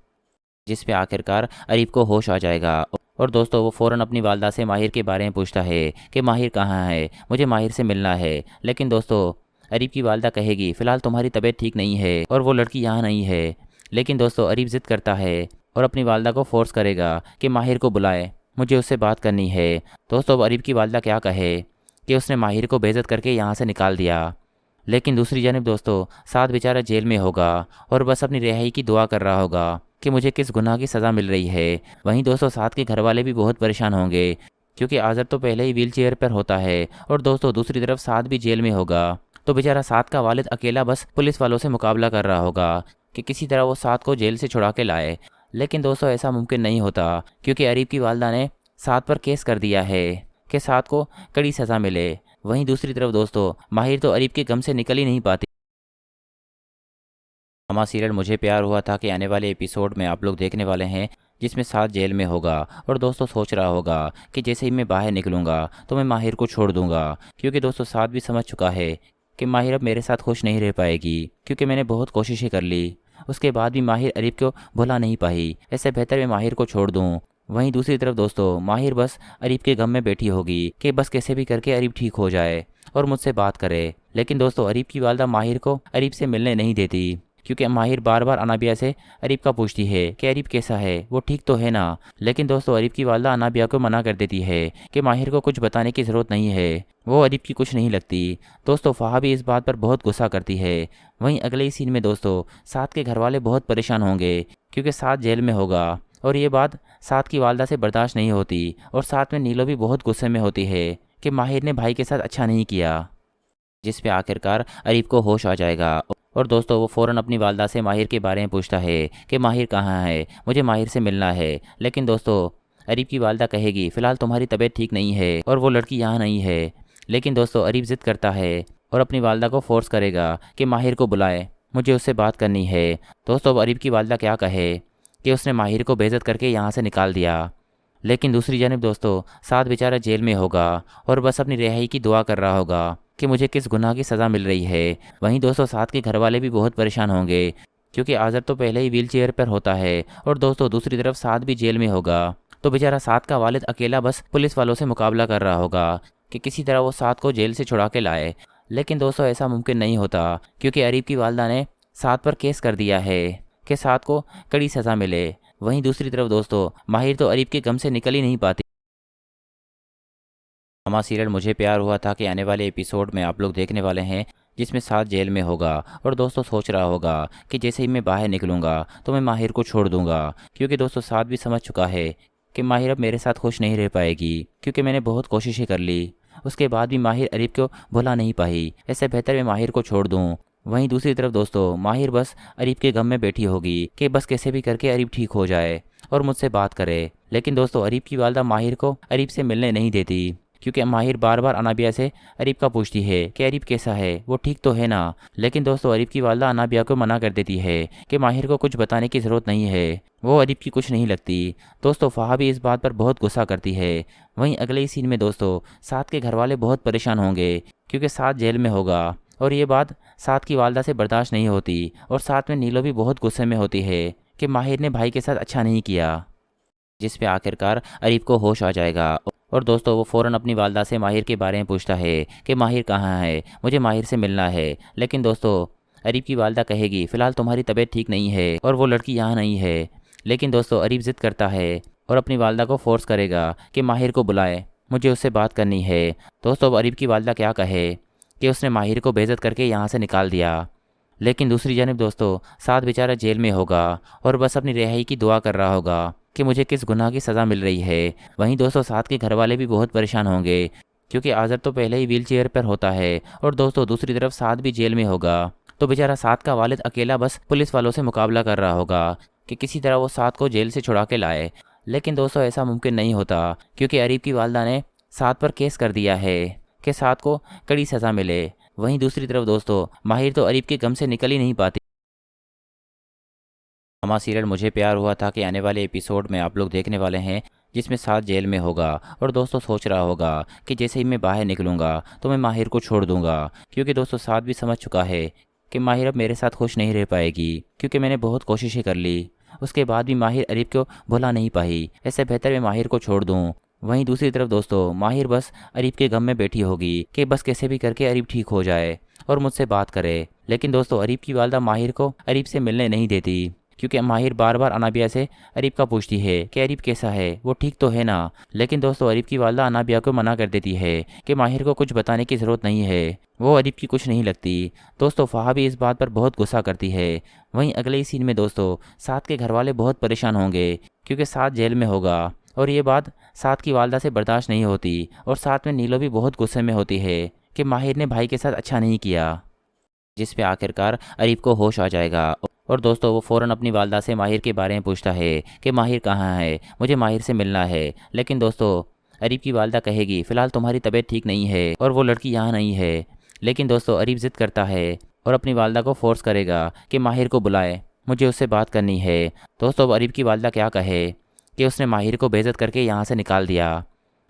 जिस पे आखिरकार अरीब को होश आ जाएगा। और दोस्तों वो फ़ौरन अपनी वालदा से माहिर के बारे में पूछता है कि माहिर कहाँ है, मुझे माहिर से मिलना है। लेकिन दोस्तों अरीब की वालदा कहेगी फ़िलहाल तुम्हारी तबीयत ठीक नहीं है और वो लड़की यहाँ नहीं है। लेकिन दोस्तों अरीब ज़िद करता है और अपनी वालदा को फोर्स करेगा कि माहिर को बुलाए, मुझे उससे बात करनी है। दोस्तों अब अरीब की वालदा क्या कहे कि उसने माहिर को बेइज्जत करके यहाँ से निकाल दिया। लेकिन दूसरी जानब दोस्तों साद बेचारा जेल में होगा और बस अपनी रिहाई की दुआ कर रहा होगा कि मुझे किस गुनाह की सज़ा मिल रही है। वहीं दोस्तों साद के घर वाले भी बहुत परेशान होंगे क्योंकि आज़र तो पहले ही व्हील चेयर पर होता है और दोस्तों दूसरी तरफ साद भी जेल में होगा। तो बेचारा साद का वालिद अकेला बस पुलिस वालों से मुकाबला कर रहा होगा कि किसी तरह वो साद को जेल से छुड़ा के लाए। लेकिन दोस्तों ऐसा मुमकिन नहीं होता क्योंकि अरीब की वालदा ने साद पर केस कर दिया है कि साद को कड़ी सज़ा मिले। वहीं दूसरी तरफ दोस्तों माहिर तो अरीब के गम से निकल ही नहीं पाती। हमारा सीरियल मुझे प्यार हुआ था कि आने वाले एपिसोड में आप लोग देखने वाले हैं जिसमें साद जेल में होगा और दोस्तों सोच रहा होगा कि जैसे ही मैं बाहर निकलूंगा तो मैं माहिर को छोड़ दूंगा, क्योंकि दोस्तों साद भी समझ चुका है कि माहिर अब मेरे साथ खुश नहीं रह पाएगी क्योंकि मैंने बहुत कोशिशें कर ली, उसके बाद भी माहिर अरीब को भुला नहीं पाई। ऐसे बेहतर मैं माहिर को छोड़ दूं। वहीं दूसरी तरफ दोस्तों माहिर बस अरीब के गम में बैठी होगी कि बस कैसे भी करके अरीब ठीक हो जाए और मुझसे बात करे। लेकिन दोस्तों अरीब की वालदा माहिर को अरीब से मिलने नहीं देती क्योंकि माहिर बार बार अनाबिया से अरीब का पूछती है कि अरीब कैसा है, वो ठीक तो है ना। लेकिन दोस्तों अरीब की वालदा अनाबिया को मना कर देती है कि माहिर को कुछ बताने की ज़रूरत नहीं है, वो अरीब की कुछ नहीं लगती। दोस्तों फ़हा भी इस बात पर बहुत गुस्सा करती है। वहीं अगले ही सीन में दोस्तों साद के घर वाले बहुत परेशान होंगे क्योंकि साद जेल में होगा और ये बात साद की वालदा से बर्दाश्त नहीं होती और साथ में नीलो भी बहुत गुस्से में होती है कि माहिर ने भाई के साथ अच्छा नहीं किया, जिस पे आखिरकार अरीब को होश आ जाएगा। और दोस्तों वो फ़ौरन अपनी वालदा से माहिर के बारे में पूछता है कि माहिर कहाँ है, मुझे माहिर से मिलना है। लेकिन दोस्तों अरीब की वालदा कहेगी फ़िलहाल तुम्हारी तबीयत ठीक नहीं है और वो लड़की यहाँ नहीं है। लेकिन दोस्तों अरीब ज़िद करता है और अपनी वालदा को फोर्स करेगा कि माहिर को बुलाए, मुझे उससे बात करनी है। दोस्तों अब अरीब की वालदा क्या कहे कि उसने माहिर को बेइज्जत करके यहाँ से निकाल दिया। लेकिन दूसरी जानब दोस्तों साद बेचारा जेल में होगा और बस अपनी रिहाई की दुआ कर रहा होगा कि मुझे किस गुनाह की सज़ा मिल रही है। वहीं दोस्तों साद के घर वाले भी बहुत परेशान होंगे क्योंकि आज़र तो पहले ही व्हील चेयर पर होता है और दोस्तों दूसरी तरफ साद भी जेल में होगा। तो बेचारा साद का वालिद अकेला बस पुलिस वालों से मुकाबला कर रहा होगा कि किसी तरह वो साद को जेल से छुड़ा के लाए। लेकिन दोस्तों ऐसा मुमकिन नहीं होता क्योंकि अरीब की वालदा ने साद पर केस कर दिया है कि साद को कड़ी सज़ा मिले। वहीं दूसरी तरफ दोस्तों माहिर तो अरीब के गम से निकल ही नहीं पाती। हमारा सीरियल मुझे प्यार हुआ था कि आने वाले एपिसोड में आप लोग देखने वाले हैं जिसमें साद जेल में होगा और दोस्तों सोच रहा होगा कि जैसे ही मैं बाहर निकलूंगा तो मैं माहिर को छोड़ दूंगा, क्योंकि दोस्तों साद भी समझ चुका है कि माहिर अब मेरे साथ खुश नहीं रह पाएगी क्योंकि मैंने बहुत कोशिशें कर ली, उसके बाद भी माहिर अरीब को भुला नहीं पाई। ऐसे बेहतर मैं माहिर को छोड़ दूँ। वहीं दूसरी तरफ दोस्तों माहिर बस अरीब के गम में बैठी होगी कि बस कैसे भी करके अरीब ठीक हो जाए और मुझसे बात करे। लेकिन दोस्तों अरीब की वालदा माहिर को अरीब से मिलने नहीं देती क्योंकि माहिर बार बार अनाबिया से अरीब का पूछती है कि अरीब कैसा है, वो ठीक तो है ना। लेकिन दोस्तों अरीब की वालदा अनाबिया को मना कर देती है कि माहिर को कुछ बताने की ज़रूरत नहीं है, वो अरीब की कुछ नहीं लगती। दोस्तों फ़हा भी इस बात पर बहुत गुस्सा करती है। वहीं अगले ही सीन में दोस्तों साद के घर वाले बहुत परेशान होंगे क्योंकि साद जेल में होगा और ये बात साद की वालदा से बर्दाश्त नहीं होती और साथ में नीलो भी बहुत गुस्से में होती है कि माहिर ने भाई के साथ अच्छा नहीं किया, जिस पे आखिरकार अरीब को होश आ जाएगा। और दोस्तों वो फ़ौरन अपनी वालदा से माहिर के बारे में पूछता है कि माहिर कहाँ है, मुझे माहिर से मिलना है। लेकिन दोस्तों अरीब की वालदा कहेगी फ़िलहाल तुम्हारी तबीयत ठीक नहीं है और वो लड़की यहाँ नहीं है। लेकिन दोस्तों अरीब ज़िद करता है और अपनी वालदा को फोर्स करेगा कि माहिर को बुलाए, मुझे उससे बात करनी है। दोस्तों अब अरीब की वालदा क्या कहे कि उसने माहिर को बेइज्जत करके यहाँ से निकाल दिया। लेकिन दूसरी जानब दोस्तों साद बेचारा जेल में होगा और बस अपनी रिहाई की दुआ कर रहा होगा कि मुझे किस गुनाह की सज़ा मिल रही है। वहीं दोस्तों साद के घर वाले भी बहुत परेशान होंगे क्योंकि आज़र तो पहले ही व्हील चेयर पर होता है और दोस्तों दूसरी तरफ साद भी जेल में होगा। तो बेचारा साद का वालिद अकेला बस पुलिस वालों से मुकाबला कर रहा होगा कि किसी तरह वो साद को जेल से छुड़ा के लाए। लेकिन दोस्तों ऐसा मुमकिन नहीं होता क्योंकि अरीब की वालदा ने साद पर केस कर दिया है कि साद को कड़ी सज़ा मिले। वहीं दूसरी तरफ दोस्तों माहिर तो अरीब के गम से निकल ही नहीं पाती। हमारा सीरियल मुझे प्यार हुआ था कि आने वाले एपिसोड में आप लोग देखने वाले हैं जिसमें साद जेल में होगा और दोस्तों सोच रहा होगा कि जैसे ही मैं बाहर निकलूंगा तो मैं माहिर को छोड़ दूंगा, क्योंकि दोस्तों साद भी समझ चुका है कि माहिर अब मेरे साथ खुश नहीं रह पाएगी क्योंकि मैंने बहुत कोशिशें कर ली, उसके बाद भी माहिर अरीब को भुला नहीं पाई। इससे बेहतर मैं माहिर को छोड़ दूँ। वहीं दूसरी तरफ दोस्तों माहिर बस अरीब के गम में बैठी होगी कि बस कैसे भी करके अरीब ठीक हो जाए और मुझसे बात करे। लेकिन दोस्तों अरीब की वालदा माहिर को अरीब से मिलने नहीं देती, क्योंकि माहिर बार बार अनाबिया से अरीब का पूछती है कि अरीब कैसा है, वो ठीक तो है ना। लेकिन दोस्तों अरीब की वालदा अनाबिया को मना कर देती है कि माहिर को कुछ बताने की ज़रूरत नहीं है, वो अरीब की कुछ नहीं लगती। दोस्तों फ़हा भी इस बात पर बहुत गुस्सा करती है। वहीं अगले ही सीन में दोस्तों साद के घर वाले बहुत परेशान होंगे, क्योंकि साद जेल में होगा और ये बात साद की वालदा से बर्दाश्त नहीं होती। और साथ में नीलो भी बहुत गुस्से में होती है कि माहिर ने भाई के साथ अच्छा नहीं किया, जिस पे आखिरकार अरीब को होश आ जाएगा। और दोस्तों वो फ़ौरन अपनी वालदा से माहिर के बारे में पूछता है कि माहिर कहाँ है, मुझे माहिर से मिलना है। लेकिन दोस्तों अरीब की वालदा कहेगी फ़िलहाल तुम्हारी तबीयत ठीक नहीं है और वो लड़की यहाँ नहीं है। लेकिन दोस्तों अरीब ज़िद करता है और अपनी वालदा को फोर्स करेगा कि माहिर को बुलाए, मुझे उससे बात करनी है। दोस्तों अब अरीब की वालदा क्या कहे कि उसने माहिर को बेइज्जत करके यहाँ से निकाल दिया।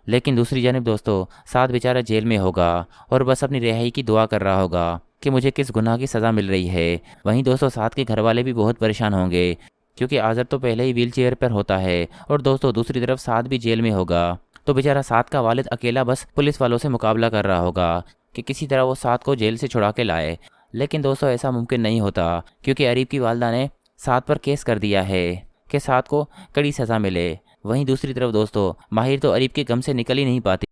लेकिन दूसरी जानब दोस्तों साद बेचारा जेल में होगा और बस अपनी रिहाई की दुआ कर रहा होगा कि मुझे किस गुनाह की सज़ा मिल रही है। वहीं दोस्तों साद के घर वाले भी बहुत परेशान होंगे, क्योंकि आज़र तो पहले ही व्हील चेयर पर होता है और दोस्तों दूसरी तरफ साद भी जेल में होगा। तो बेचारा साद का वालिद अकेला बस पुलिस वालों से मुकाबला कर रहा होगा कि किसी तरह वो साद को जेल से छुड़ा के लाए। लेकिन दोस्तों ऐसा मुमकिन नहीं होता, क्योंकि अरीब की वालदा ने साद पर केस कर दिया है कि साद को कड़ी सज़ा मिले। वहीं दूसरी तरफ दोस्तों माहिर तो अरीब के गम से निकल ही नहीं पाती।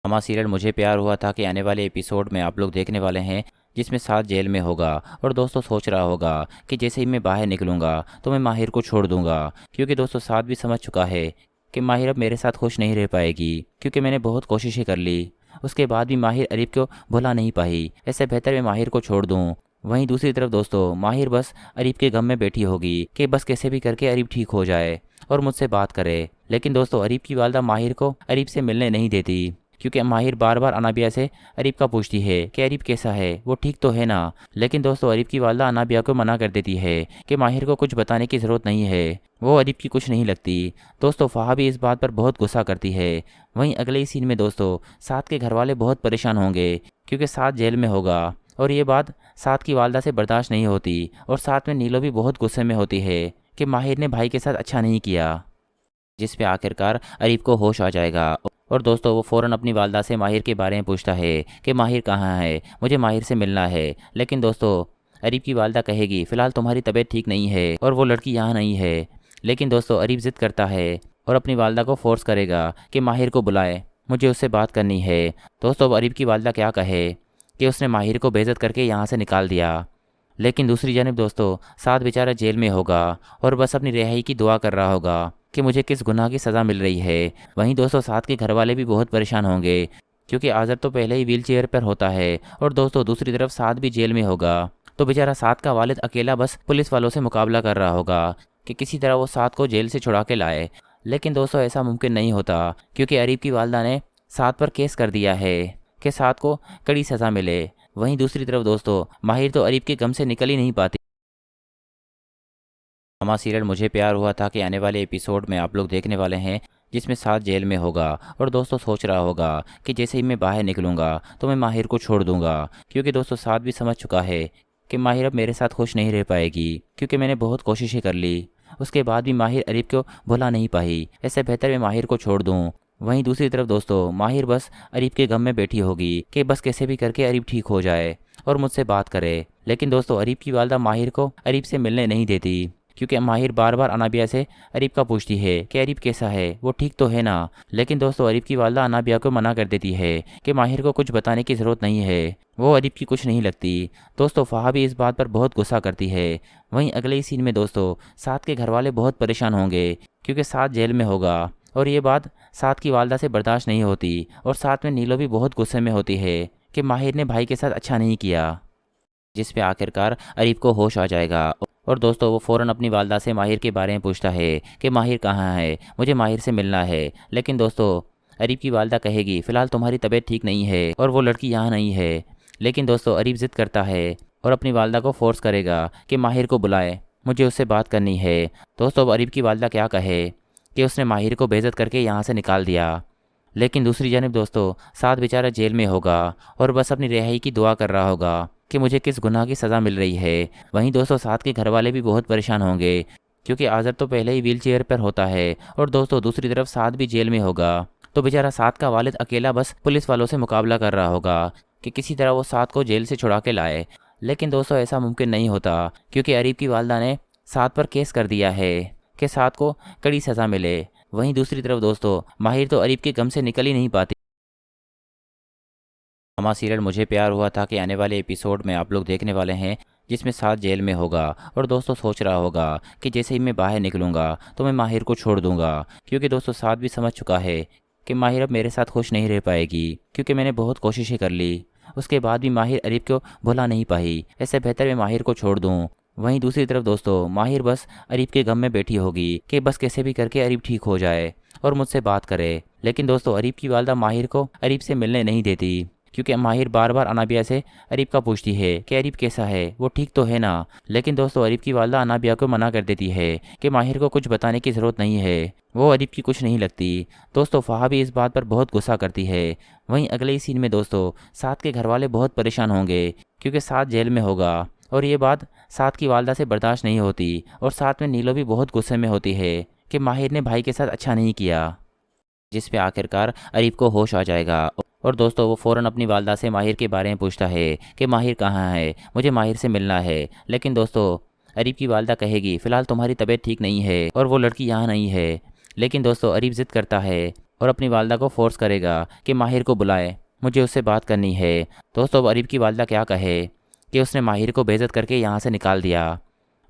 हमारा सीरियल मुझे प्यार हुआ था कि आने वाले एपिसोड में आप लोग देखने वाले हैं, जिसमें साद जेल में होगा और दोस्तों सोच रहा होगा कि जैसे ही मैं बाहर निकलूंगा तो मैं माहिर को छोड़ दूंगा, क्योंकि दोस्तों साद भी समझ चुका है कि माहिर अब मेरे साथ खुश नहीं रह पाएगी, क्योंकि मैंने बहुत कोशिशें कर ली। उसके बाद भी माहिर अरीब को भुला नहीं पाई। इससे बेहतर मैं माहिर को छोड़ दूँ। वहीं दूसरी तरफ दोस्तों माहिर बस अरीब के गम में बैठी होगी कि बस कैसे भी करके अरीब ठीक हो जाए और मुझसे बात करे। लेकिन दोस्तों अरीब की वालदा माहिर को अरीब से मिलने नहीं देती, क्योंकि माहिर बार बार अनाबिया से अरीब का पूछती है कि अरीब कैसा है, वो ठीक तो है ना। लेकिन दोस्तों अरीब की वालदा अनाबिया को मना कर देती है कि माहिर को कुछ बताने की ज़रूरत नहीं है, वो अरीब की कुछ नहीं लगती। दोस्तों फ़हा भी इस बात पर बहुत गुस्सा करती है। वहीं अगले ही सीन में दोस्तों साद के घर वाले बहुत परेशान होंगे, क्योंकि साद जेल में होगा और ये बात साद की वालदा से बर्दाश्त नहीं होती। और साथ में नीलो भी बहुत गुस्से में होती है कि माहिर ने भाई के साथ अच्छा नहीं किया, जिस पे आखिरकार अरीब को होश आ जाएगा। और दोस्तों वो फ़ौरन अपनी वालदा से माहिर के बारे में पूछता है कि माहिर कहाँ है, मुझे माहिर से मिलना है। लेकिन दोस्तों अरीब की वालदा कहेगी फ़िलहाल तुम्हारी तबीयत ठीक नहीं है और वो लड़की यहाँ नहीं है। लेकिन दोस्तों अरीब ज़िद करता है और अपनी वालदा को फोर्स करेगा कि माहिर को बुलाए, मुझे उससे बात करनी है। दोस्तों अब अरीब की वालदा क्या कहे कि उसने माहिर को बेइज्जत करके यहाँ से निकाल दिया। लेकिन दूसरी जानब दोस्तों साद बेचारा जेल में होगा और बस अपनी रिहाई की दुआ कर रहा होगा कि मुझे किस गुनाह की सज़ा मिल रही है। वहीं दोस्तों साद के घर वाले भी बहुत परेशान होंगे, क्योंकि आज़र तो पहले ही व्हील चेयर पर होता है और दोस्तों दूसरी तरफ साद भी जेल में होगा। तो बेचारा साद का वालिद अकेला बस पुलिस वालों से मुकाबला कर रहा होगा कि किसी तरह वो साद को जेल से छुड़ा के लाए। लेकिन दोस्तों ऐसा मुमकिन नहीं होता, क्योंकि अरीब की वालदा ने साद पर केस कर दिया है कि साद को कड़ी सज़ा मिले। वहीं दूसरी तरफ दोस्तों माहिर तो अरीब के गम से निकल ही नहीं पाती। हमारा सीरियल मुझे प्यार हुआ था कि आने वाले एपिसोड में आप लोग देखने वाले हैं, जिसमें साद जेल में होगा और दोस्तों सोच रहा होगा कि जैसे ही मैं बाहर निकलूंगा तो मैं माहिर को छोड़ दूंगा, क्योंकि दोस्तों साद भी समझ चुका है कि माहिर अब मेरे साथ खुश नहीं रह पाएगी, क्योंकि मैंने बहुत कोशिशें कर ली। उसके बाद भी माहिर अरीब को भुला नहीं पाई। इससे बेहतर मैं माहिर को छोड़ दूँ। वहीं दूसरी तरफ दोस्तों माहिर बस अरीब के गम में बैठी होगी कि बस कैसे भी करके अरीब ठीक हो जाए और मुझसे बात करे। लेकिन दोस्तों अरीब की वालदा माहिर को अरीब से मिलने नहीं देती, क्योंकि माहिर बार बार अनाबिया से अरीब का पूछती है कि अरीब कैसा है, वो ठीक तो है ना। लेकिन दोस्तों अरीब की वालदा अनाबिया को मना कर देती है कि माहिर को कुछ बताने की ज़रूरत नहीं है, वो अरीब की कुछ नहीं लगती। दोस्तों फ़हा भी इस बात पर बहुत गुस्सा करती है। वहीं अगले ही सीन में दोस्तों साद के घर वाले बहुत परेशान होंगे, क्योंकि साद जेल में होगा और ये बात साद की वालदा से बर्दाश्त नहीं होती। और साथ में नीलो भी बहुत गुस्से में होती है कि माहिर ने भाई के साथ अच्छा नहीं किया, जिस पे आखिरकार अरीब को होश आ जाएगा। और दोस्तों वो फ़ौरन अपनी वालदा से माहिर के बारे में पूछता है कि माहिर कहाँ है, मुझे माहिर से मिलना है। लेकिन दोस्तों अरीब की वालदा कहेगी फ़िलहाल तुम्हारी तबीयत ठीक नहीं है और वो लड़की यहाँ नहीं है। लेकिन दोस्तों अरीब ज़िद करता है और अपनी वालदा को फोर्स करेगा कि माहिर को बुलाए, मुझे उससे बात करनी है। दोस्तों अब अरीब की वालदा क्या कहे कि उसने माहिर को बेइज्जत करके यहाँ से निकाल दिया। लेकिन दूसरी जानब दोस्तों साद बेचारा जेल में होगा और बस अपनी रिहाई की दुआ कर रहा होगा कि मुझे किस गुनाह की सज़ा मिल रही है। वहीं दोस्तों साथ के घर वाले भी बहुत परेशान होंगे, क्योंकि आज़र तो पहले ही व्हील चेयर पर होता है और दोस्तों दूसरी तरफ साथ भी जेल में होगा। तो बेचारा साथ का वालिद अकेला बस पुलिस वालों से मुकाबला कर रहा होगा कि किसी तरह वो साथ को जेल से छुड़ा के लाए। लेकिन दोस्तों ऐसा मुमकिन नहीं होता, क्योंकि अरीब की वालदा ने साथ पर केस कर दिया है कि साथ को कड़ी सज़ा मिले। वहीं दूसरी तरफ दोस्तों माहिर तो अरीब के गम से निकल ही नहीं पाती। हमारा सीरियल मुझे प्यार हुआ था कि आने वाले एपिसोड में आप लोग देखने वाले हैं, जिसमें साथ जेल में होगा और दोस्तों सोच रहा होगा कि जैसे ही मैं बाहर निकलूंगा तो मैं माहिर को छोड़ दूंगा, क्योंकि दोस्तों साथ भी समझ चुका है कि माहिर अब मेरे साथ खुश नहीं रह पाएगी, क्योंकि मैंने बहुत कोशिशें कर ली। उसके बाद भी माहिर अरीब को भुला नहीं पाई। ऐसे बेहतर मैं माहिर को छोड़ दूँ। वहीं दूसरी तरफ दोस्तों माहिर बस अरीब के गम में बैठी होगी कि बस कैसे भी करके अरीब ठीक हो जाए और मुझसे बात करे। लेकिन दोस्तों अरीब की वालदा माहिर को अरीब से मिलने नहीं देती, क्योंकि माहिर बार बार अनाबिया से अरीब का पूछती है कि अरीब कैसा है, वो ठीक तो है ना। लेकिन दोस्तों अरीब की वालदा अनाबिया को मना कर देती है कि माहिर को कुछ बताने की ज़रूरत नहीं है, वो अरीब की कुछ नहीं लगती। दोस्तों फ़हा भी इस बात पर बहुत गुस्सा करती है। वहीं अगले ही सीन में दोस्तों साथ के घर वाले बहुत परेशान होंगे, क्योंकि साथ जेल में होगा और ये बात साथ की वालदा से बर्दाश्त नहीं होती। और साथ में नीलो भी बहुत गुस्से में होती है कि माहिर ने भाई के साथ अच्छा नहीं किया, जिस पे आखिरकार अरीब को होश आ जाएगा। और दोस्तों वो फ़ौरन अपनी वालदा से माहिर के बारे में पूछता है कि माहिर कहाँ है, मुझे माहिर से मिलना है। लेकिन दोस्तों अरीब की वालदा कहेगी फ़िलहाल तुम्हारी तबीयत ठीक नहीं है और वो लड़की यहाँ नहीं है। लेकिन दोस्तों अरीब ज़िद करता है और अपनी वालदा को फोर्स करेगा कि माहिर को बुलाए, मुझे उससे बात करनी है। दोस्तों अब अरीब की वालदा क्या कहे कि उसने माहिर को बेइज्जत करके यहाँ से निकाल दिया।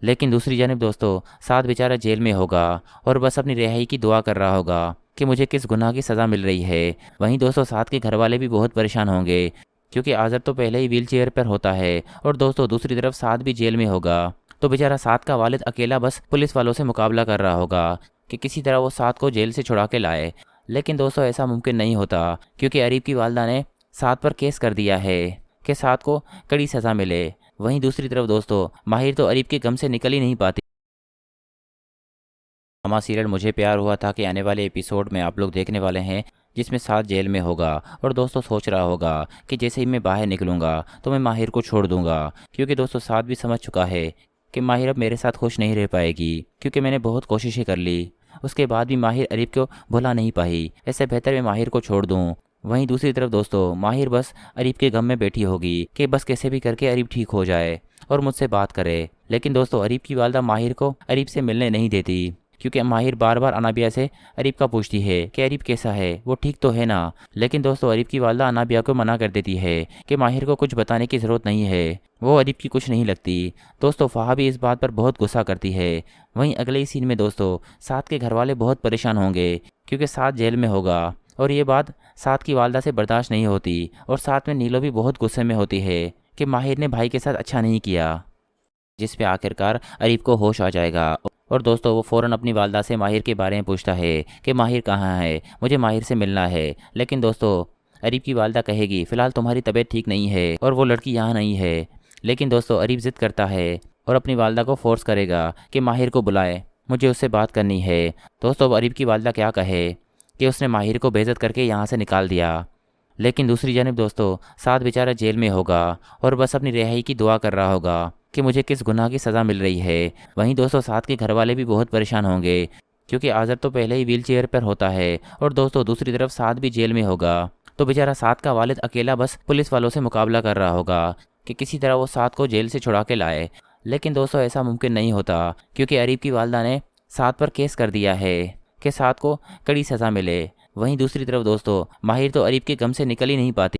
लेकिन दूसरी जानब दोस्तों साथ बेचारा जेल में होगा और बस अपनी रिहाई की दुआ कर रहा होगा कि मुझे किस गुनाह की सज़ा मिल रही है। वहीं दोस्तों साथ के घर वाले भी बहुत परेशान होंगे, क्योंकि आज़र तो पहले ही व्हील चेयर पर होता है और दोस्तों दूसरी तरफ साथ भी जेल में होगा। तो बेचारा साथ का वालिद अकेला बस पुलिस वालों से मुकाबला कर रहा होगा कि किसी तरह वो साथ को जेल से छुड़ा के लाए। लेकिन दोस्तों ऐसा मुमकिन नहीं होता, क्योंकि अरीब की वालदा ने साथ पर केस कर दिया है कि साथ को कड़ी सज़ा मिले। वहीं दूसरी तरफ दोस्तों माहिर तो अरीब के गम से निकल ही नहीं पाती। हमारा सीरियल मुझे प्यार हुआ था कि आने वाले एपिसोड में आप लोग देखने वाले हैं, जिसमें साथ जेल में होगा और दोस्तों सोच रहा होगा कि जैसे ही मैं बाहर निकलूंगा तो मैं माहिर को छोड़ दूंगा, क्योंकि दोस्तों साथ भी समझ चुका है कि माहिर अब मेरे साथ खुश नहीं रह पाएगी, क्योंकि मैंने बहुत कोशिशें कर ली। उसके बाद भी माहिर अरीब को भुला नहीं पाई। ऐसे बेहतर मैं माहिर को छोड़ दूँ। वहीं दूसरी तरफ दोस्तों माहिर बस अरीब के गम में बैठी होगी कि बस कैसे भी करके अरीब ठीक हो जाए और मुझसे बात करे। लेकिन दोस्तों अरीब की वालदा माहिर को अरीब से मिलने नहीं देती, क्योंकि माहिर बार बार अनाबिया से अरीब का पूछती है कि अरीब कैसा है, वो ठीक तो है ना। लेकिन दोस्तों अरीब की वालदा अनाबिया को मना कर देती है कि माहिर को कुछ बताने की ज़रूरत नहीं है, वो अरीब की कुछ नहीं लगती। दोस्तों फ़हा भी इस बात पर बहुत गुस्सा करती है। वहीं अगले ही सीन में दोस्तों साथ के घर वाले बहुत परेशान होंगे, क्योंकि साथ जेल में होगा और ये बात साथ की वालदा से बर्दाश्त नहीं होती। और साथ में नीलो भी बहुत गुस्से में होती है कि माहिर ने भाई के साथ अच्छा नहीं किया, जिस पे आखिरकार अरीब को होश आ जाएगा। और दोस्तों वो फ़ौरन अपनी वालदा से माहिर के बारे में पूछता है कि माहिर कहाँ है, मुझे माहिर से मिलना है। लेकिन दोस्तों अरीब की वालदा कहेगी फ़िलहाल तुम्हारी तबीयत ठीक नहीं है और वो लड़की यहाँ नहीं है। लेकिन दोस्तों अरीब ज़िद करता है और अपनी वालदा को फोर्स करेगा कि माहिर को बुलाए, मुझे उससे बात करनी है। दोस्तों अब अरीब की वालदा क्या कहे कि उसने माहिर को बेइज्जत करके यहाँ से निकाल दिया। लेकिन दूसरी जानब दोस्तों साथ बेचारा जेल में होगा और बस अपनी रिहाई की दुआ कर रहा होगा कि मुझे किस गुनाह की सज़ा मिल रही है। वहीं दोस्तों साथ के घर वाले भी बहुत परेशान होंगे, क्योंकि आज़र तो पहले ही व्हील चेयर पर होता है और दोस्तों दूसरी तरफ साथ भी जेल में होगा। तो बेचारा साथ का वालिद अकेला बस पुलिस वालों से मुकाबला कर रहा होगा कि किसी तरह वो साथ को जेल से छुड़ा के लाए। लेकिन दोस्तों ऐसा मुमकिन नहीं होता, क्योंकि अरीब की वालदा ने साथ पर केस कर दिया है कि साथ को कड़ी सज़ा मिले। वहीं दूसरी तरफ दोस्तों माहिर तो अरीब के गम से निकल ही नहीं पाती।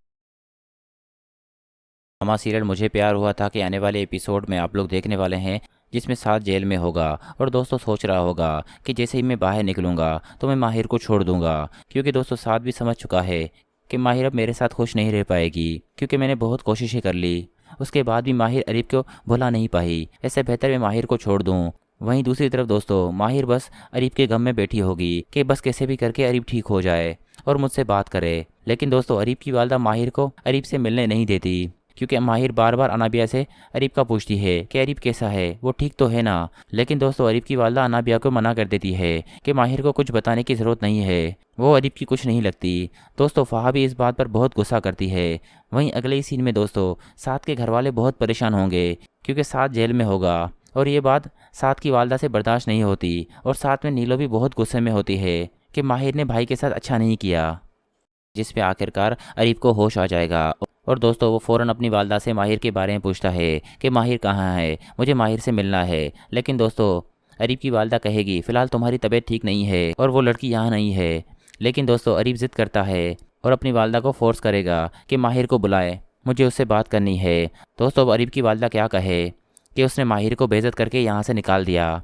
हमारा सीरियल मुझे प्यार हुआ था कि आने वाले एपिसोड में आप लोग देखने वाले हैं, जिसमें साथ जेल में होगा और दोस्तों सोच रहा होगा कि जैसे ही मैं बाहर निकलूंगा तो मैं माहिर को छोड़ दूंगा, क्योंकि दोस्तों साथ भी समझ चुका है कि माहिर अब मेरे साथ खुश नहीं रह पाएगी, क्योंकि मैंने बहुत कोशिशें कर ली। उसके बाद भी माहिर अरीब को भुला नहीं पाई। ऐसे बेहतर मैं माहिर को छोड़ दूँ। वहीं दूसरी तरफ दोस्तों माहिर बस अरीब के गम में बैठी होगी कि बस कैसे भी करके अरीब ठीक हो जाए और मुझसे बात करे। लेकिन दोस्तों अरीब की वालदा माहिर को अरीब से मिलने नहीं देती, क्योंकि माहिर बार बार अनाबिया से अरीब का पूछती है कि अरीब कैसा है, वो ठीक तो है ना। लेकिन दोस्तों अरीब की वालदा अनाबिया को मना कर देती है कि माहिर को कुछ बताने की ज़रूरत नहीं है, वो अरीब की कुछ नहीं लगती। दोस्तों फ़हा भी इस बात पर बहुत गुस्सा करती है। वहीं अगले ही सीन में दोस्तों साद के घर वाले बहुत परेशान होंगे क्योंकि साद जेल में होगा और ये बात साद की वालदा से बर्दाश्त नहीं होती और साथ में नीलो भी बहुत गुस्से में होती है कि माहिर ने भाई के साथ अच्छा नहीं किया, जिस पे आखिरकार अरीब को होश आ जाएगा। और दोस्तों वो फ़ौरन अपनी वालदा से माहिर के बारे में पूछता है कि माहिर कहाँ है, मुझे माहिर से मिलना है। लेकिन दोस्तों अरीब की वालदा कहेगी फ़िलहाल तुम्हारी तबीयत ठीक नहीं है और वो लड़की यहाँ नहीं है। लेकिन दोस्तों अरीब ज़िद करता है और अपनी वालदा को फोर्स करेगा कि माहिर को बुलाए, मुझे उससे बात करनी है। दोस्तों अब अरीब की वालदा क्या कहे कि उसने माहिर को बेइज्जत करके यहाँ से निकाल दिया।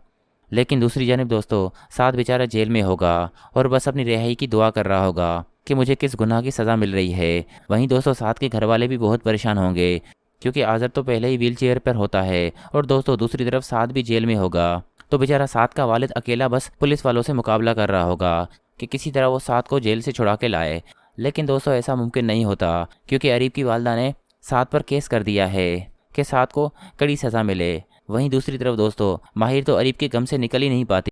लेकिन दूसरी जानब दोस्तों साद बेचारा जेल में होगा और बस अपनी रिहाई की दुआ कर रहा होगा कि मुझे किस गुनाह की सज़ा मिल रही है। वहीं दोस्तों साद के घर वाले भी बहुत परेशान होंगे क्योंकि आज़र तो पहले ही व्हील चेयर पर होता है और दोस्तों दूसरी तरफ साद भी जेल में होगा। तो बेचारा साद का वालिद अकेला बस पुलिस वालों से मुकाबला कर रहा होगा कि किसी तरह वो साद को जेल से छुड़ा के लाए। लेकिन दोस्तों ऐसा मुमकिन नहीं होता क्योंकि अरीब की वालदा ने साद पर केस कर दिया है कि साद को कड़ी सज़ा मिले। वहीं दूसरी तरफ दोस्तों माहिर तो अरीब के गम से निकल ही नहीं पाती